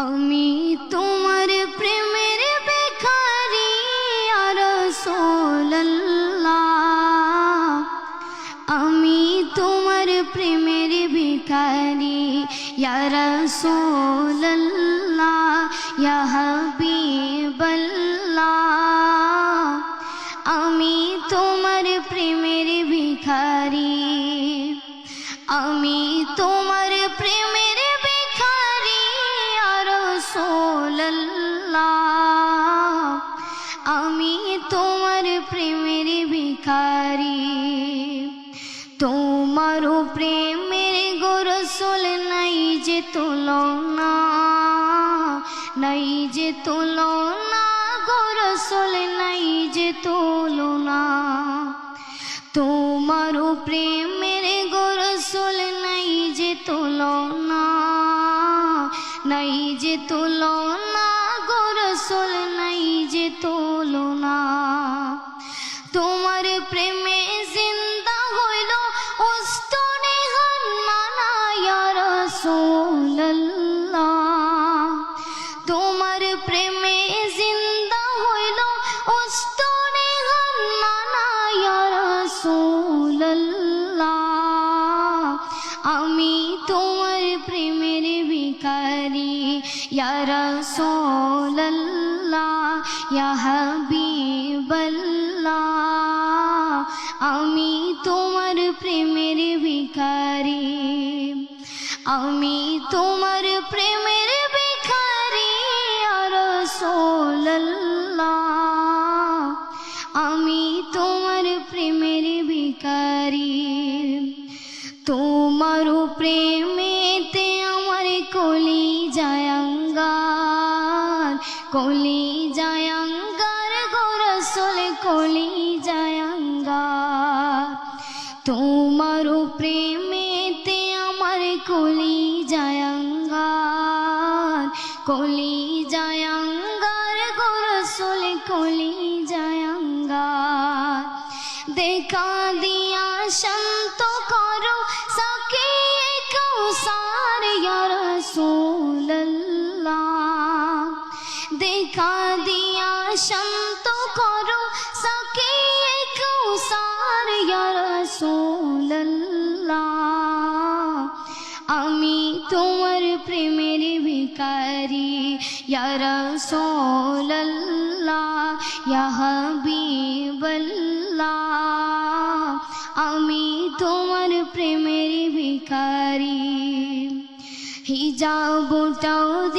আমি তোমার প্রেমের ভিখারি ইয়া রাসূলুল্লাহ, আমি তোমার প্রেমের ভিখারি ইয়া রাসূলুল্লাহ, ইয়া হাবিবাল্লাহ, আমি তোমার প্রেমের ভিখারি, আমি তোমার প্রেমের ভিখারি ইয়া রাসূলুল্লাহ, আমি তোমার প্রেমের ভিখারি। তোমার প্রেমের গো রাসূল নাই যে তুলনা, নাই যে তুলনা গো রাসূল নাই যে তুলনা। তোমার প্রেমের গো রাসূল নাই যে তুলনা, নাই যে তুলনা গো রাসূল নাই যে তুলনা। তোমার প্রেমে জিন্দা হইল উস্তনে হান্নানা ইয়া রাসূলুল্লাহ, তোমার প্রেমে জিন্দা হইল উস্তনে হান্নানা ইয়া রাসূলুল্লাহ, আমি তোমার প্রেমের ভিখারি ইয়া রাসূলুল্লাহ, ইয়া হাবিবাল্লাহ, আমি তোমার প্রেমের ভিখারি, আমি তোমার প্রেমের ভিখারি ইয়া রাসূলুল্লাহ, আমি তোমার প্রেমের ভিখারি। তোমার প্রেমেতে আমার কলিজায় আঙ্গার, কলিজায় আঙ্গার গো রাসূল কলিজায় আঙ্গার। তোমার প্রেমেতে আমার কলিজায় আঙ্গার, কলিজায় আঙ্গার গো রাসূল কলিজায় আঙ্গার। দেখা দিয়া শান্ত করো সাকিয়ে কাউসার ইয়া রাসূলুল্লাহ, দেখা দিয়া শান্ত করো সাকিয়ে কাউসার ইয়া রাসূলুল্লাহ, আমি তোমার প্রেমের ভিখারি ইয়া রাসূলুল্লাহ, ইয়া হাবিবাল্লাহ, আমি তোমার প্রেমের ভিখারি। হিজাবটাও